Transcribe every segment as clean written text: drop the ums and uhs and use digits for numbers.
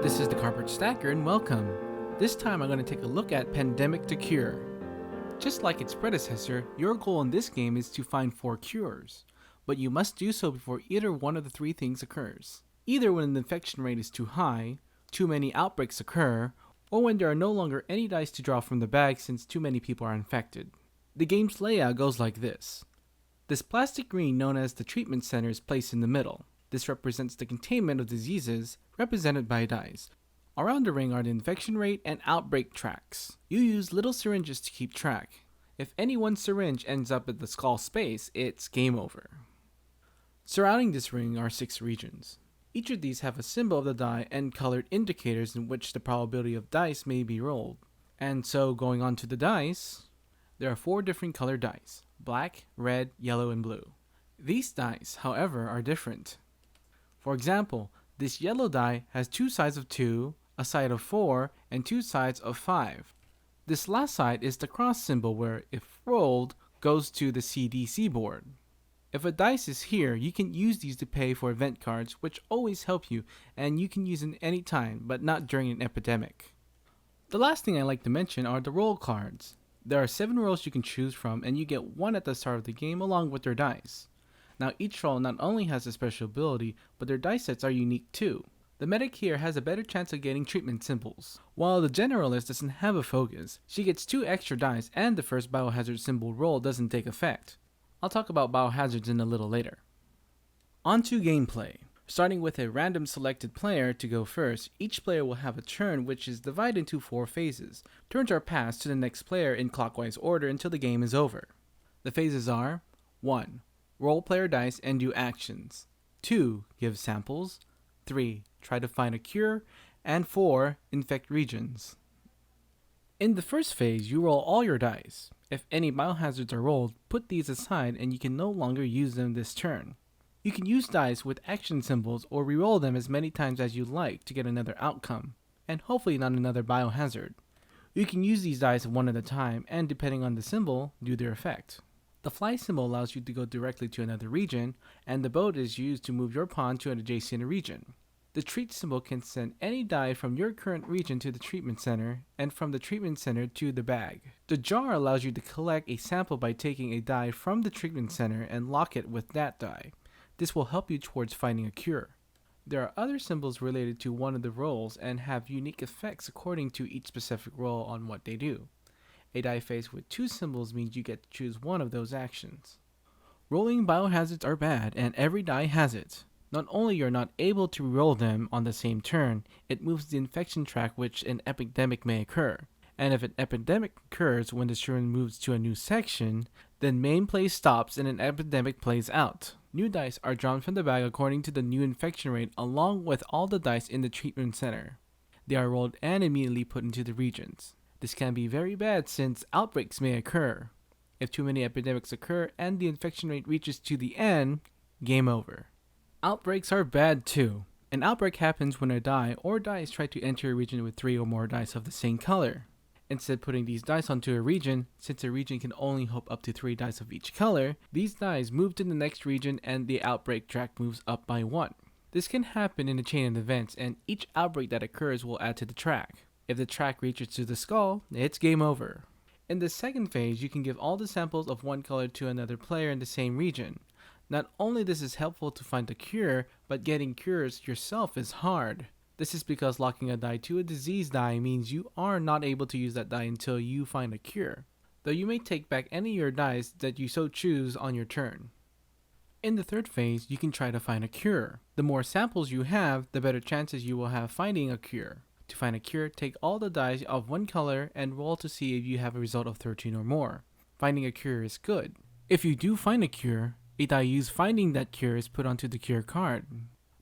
This is the Cardboard Stacker and welcome. This time I'm going to take a look at Pandemic to Cure. Just like its predecessor, your goal in this game is to find 4 cures, but you must do so before either one of the 3 things occurs. Either when the infection rate is too high, too many outbreaks occur, or when there are no longer any dice to draw from the bag since too many people are infected. The game's layout goes like this. This plastic ring known as the treatment center is placed in the middle. This represents the containment of diseases, represented by dice. Around the ring are the infection rate and outbreak tracks. You use little syringes to keep track. If any one syringe ends up at the skull space, it's game over. Surrounding this ring are 6 regions. Each of these have a symbol of the die and colored indicators in which the probability of dice may be rolled. And so going on to the dice, there are 4 different colored dice: black, red, yellow, and blue. These dice, however, are different. For example, this yellow die has 2 sides of 2, a side of 4, and 2 sides of 5. This last side is the cross symbol where, if rolled, goes to the CDC board. If a dice is here, you can use these to pay for event cards, which always help you, and you can use them any time, but not during an epidemic. The last thing I like to mention are the roll cards. There are 7 rolls you can choose from, and you get 1 at the start of the game along with their dice. Now each roll not only has a special ability, but their dice sets are unique too. The medic here has a better chance of getting treatment symbols, while the generalist doesn't have a focus. She gets 2 extra dice and the first biohazard symbol roll doesn't take effect. I'll talk about biohazards in a little later. On to gameplay. Starting with a random selected player to go first, each player will have a turn which is divided into 4 phases. Turns are passed to the next player in clockwise order until the game is over. The phases are 1. Roll player dice and do actions. 2. Give samples. 3. Try to find a cure. And 4. Infect regions. In the first phase, you roll all your dice. If any biohazards are rolled, put these aside and you can no longer use them this turn. You can use dice with action symbols or re-roll them as many times as you like to get another outcome, and hopefully not another biohazard. You can use these dice one at a time and, depending on the symbol, do their effect. The fly symbol allows you to go directly to another region, and the boat is used to move your pawn to an adjacent region. The treat symbol can send any die from your current region to the treatment center, and from the treatment center to the bag. The jar allows you to collect a sample by taking a die from the treatment center and lock it with that die. This will help you towards finding a cure. There are other symbols related to one of the rolls and have unique effects according to each specific roll on what they do. A die faced with 2 symbols means you get to choose one of those actions. Rolling biohazards are bad, and every die has it. Not only you're not able to roll them on the same turn, it moves the infection track which an epidemic may occur. And if an epidemic occurs when the turn moves to a new section, then main play stops and an epidemic plays out. New dice are drawn from the bag according to the new infection rate along with all the dice in the treatment center. They are rolled and immediately put into the regions. This can be very bad since outbreaks may occur. If too many epidemics occur and the infection rate reaches to the end, game over. Outbreaks are bad too. An outbreak happens when a die or dice try to enter a region with 3 or more dice of the same color. Instead of putting these dice onto a region, since a region can only hold up to 3 dice of each color, these dice move to the next region and the outbreak track moves up by 1. This can happen in a chain of events, and each outbreak that occurs will add to the track. If the track reaches to the skull, it's game over. In the second phase, you can give all the samples of one color to another player in the same region. Not only this is helpful to find a cure, but getting cures yourself is hard. This is because locking a die to a disease die means you are not able to use that die until you find a cure, though you may take back any of your dice that you so choose on your turn. In the third phase, you can try to find a cure. The more samples you have, the better chances you will have finding a cure. To find a cure, take all the dice of one color and roll to see if you have a result of 13 or more. Finding a cure is good. If you do find a cure, a die used finding that cure is put onto the cure card.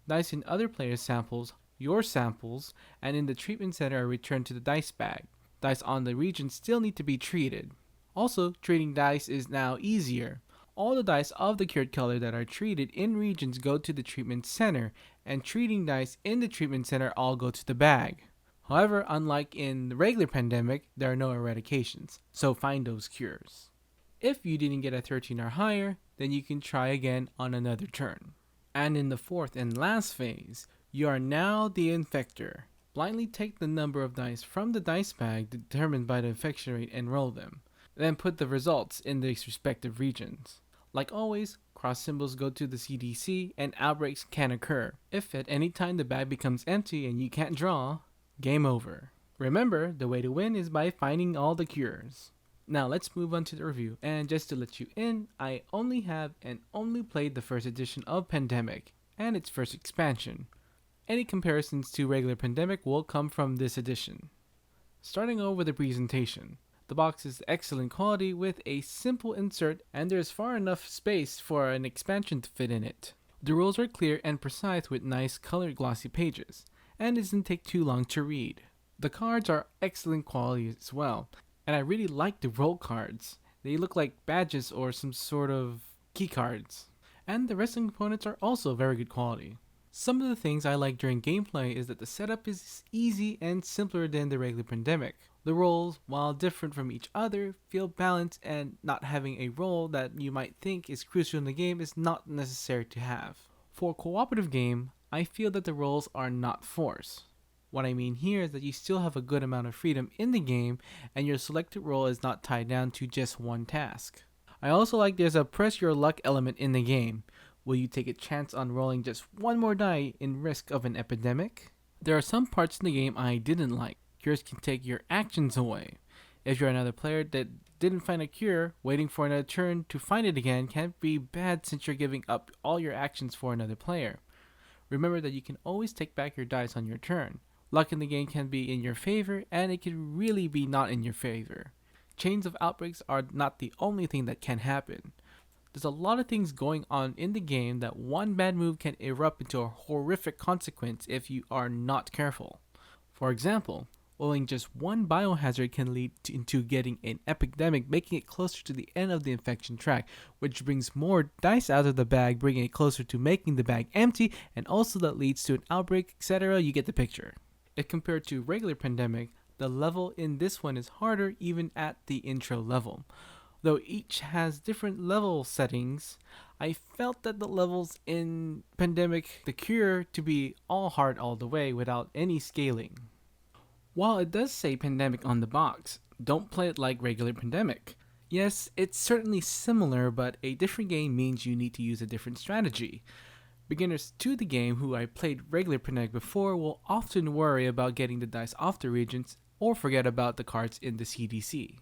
Dice in other players' samples, your samples, and in the treatment center are returned to the dice bag. Dice on the region still need to be treated. Also, treating dice is now easier. All the dice of the cured color that are treated in regions go to the treatment center, and treating dice in the treatment center all go to the bag. However, unlike in the regular pandemic, there are no eradications, so find those cures. If you didn't get a 13 or higher, then you can try again on another turn. And in the fourth and last phase, you are now the infector. Blindly take the number of dice from the dice bag determined by the infection rate and roll them. Then put the results in these respective regions. Like always, cross symbols go to the CDC and outbreaks can occur. If at any time the bag becomes empty and you can't draw, game over. Remember, the way to win is by finding all the cures. Now let's move on to the review, and just to let you in, I only have and only played the first edition of Pandemic and its first expansion. Any comparisons to regular Pandemic will come from this edition. Starting over with the presentation. The box is excellent quality with a simple insert, and there's far enough space for an expansion to fit in it. The rules are clear and precise with nice colored glossy pages, and it doesn't take too long to read. The cards are excellent quality as well, and I really like the roll cards. They look like badges or some sort of key cards. And the rest of the components are also very good quality. Some of the things I like during gameplay is that the setup is easy and simpler than the regular Pandemic. The roles, while different from each other, feel balanced, and not having a role that you might think is crucial in the game is not necessary to have. For a cooperative game, I feel that the roles are not forced. What I mean here is that you still have a good amount of freedom in the game, and your selected role is not tied down to just one task. I also like there's a press your luck element in the game. Will you take a chance on rolling just one more die in risk of an epidemic? There are some parts in the game I didn't like. Cures can take your actions away. If you're another player that didn't find a cure, waiting for another turn to find it again can be bad since you're giving up all your actions for another player. Remember that you can always take back your dice on your turn. Luck in the game can be in your favor, and it can really be not in your favor. Chains of outbreaks are not the only thing that can happen. There's a lot of things going on in the game that one bad move can erupt into a horrific consequence if you are not careful. For example, rolling just one biohazard can lead into getting an epidemic, making it closer to the end of the infection track, which brings more dice out of the bag, bringing it closer to making the bag empty, and also that leads to an outbreak, etc. You get the picture. If compared to regular Pandemic, the level in this one is harder even at the intro level. Though each has different level settings, I felt that the levels in Pandemic the Cure to be all hard all the way without any scaling. While it does say Pandemic on the box, don't play it like regular Pandemic. Yes, it's certainly similar, but a different game means you need to use a different strategy. Beginners to the game who I played regular Pandemic before will often worry about getting the dice off the regions or forget about the cards in the CDC.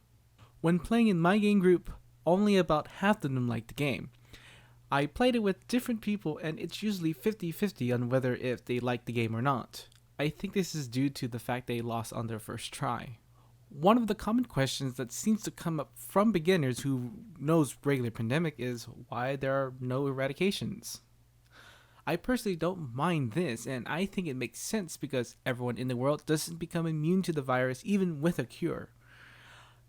When playing in my game group, only about half of them like the game. I played it with different people and it's usually 50-50 on whether if they like the game or not. I think this is due to the fact they lost on their first try. One of the common questions that seems to come up from beginners who knows regular Pandemic is why there are no eradications. I personally don't mind this, and I think it makes sense because everyone in the world doesn't become immune to the virus even with a cure.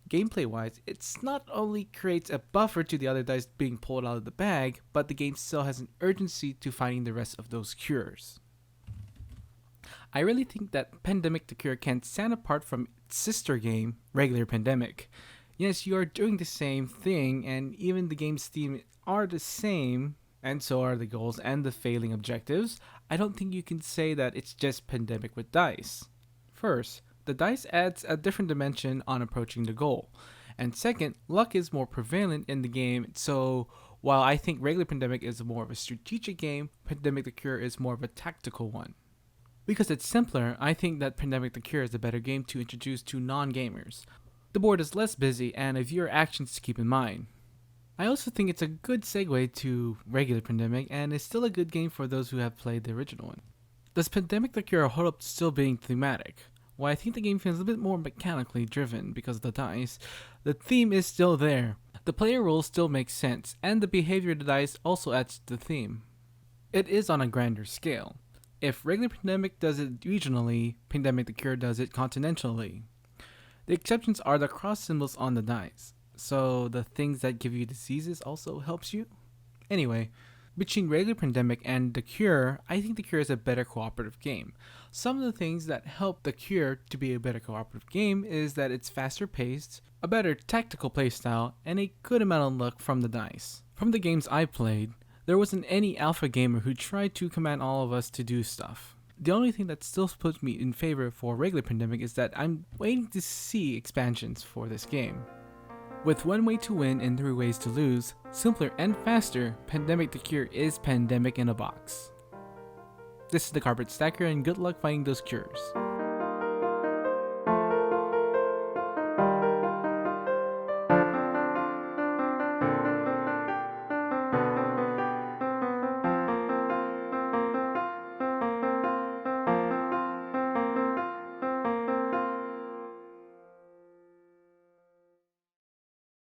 Gameplay wise, it's not only creates a buffer to the other dice being pulled out of the bag, but the game still has an urgency to finding the rest of those cures. I really think that Pandemic the Cure can stand apart from its sister game, Regular Pandemic. Yes, you are doing the same thing, and even the game's theme are the same, and so are the goals and the failing objectives. I don't think you can say that it's just Pandemic with dice. First, the dice adds a different dimension on approaching the goal. And second, luck is more prevalent in the game, so while I think regular Pandemic is more of a strategic game, Pandemic the Cure is more of a tactical one. Because it's simpler, I think that Pandemic the Cure is a better game to introduce to non-gamers. The board is less busy and have fewer actions to keep in mind. I also think it's a good segue to regular Pandemic and is still a good game for those who have played the original one. Does Pandemic the Cure hold up to still being thematic? Well, I think the game feels a bit more mechanically driven because of the dice. The theme is still there. The player rules still make sense, and the behavior of the dice also adds to the theme. It is on a grander scale. If regular Pandemic does it regionally, Pandemic the Cure does it continentally. The exceptions are the cross symbols on the dice, so the things that give you diseases also helps you. Anyway, between regular Pandemic and The Cure, I think The Cure is a better cooperative game. Some of the things that help The Cure to be a better cooperative game is that it's faster paced, a better tactical playstyle, and a good amount of luck from the dice. From the games I played, there wasn't any alpha gamer who tried to command all of us to do stuff. The only thing that still puts me in favor for regular Pandemic is that I'm waiting to see expansions for this game. With one way to win and 3 ways to lose, simpler and faster, Pandemic the Cure is Pandemic in a box. This is the Carpet Stacker, and good luck finding those cures.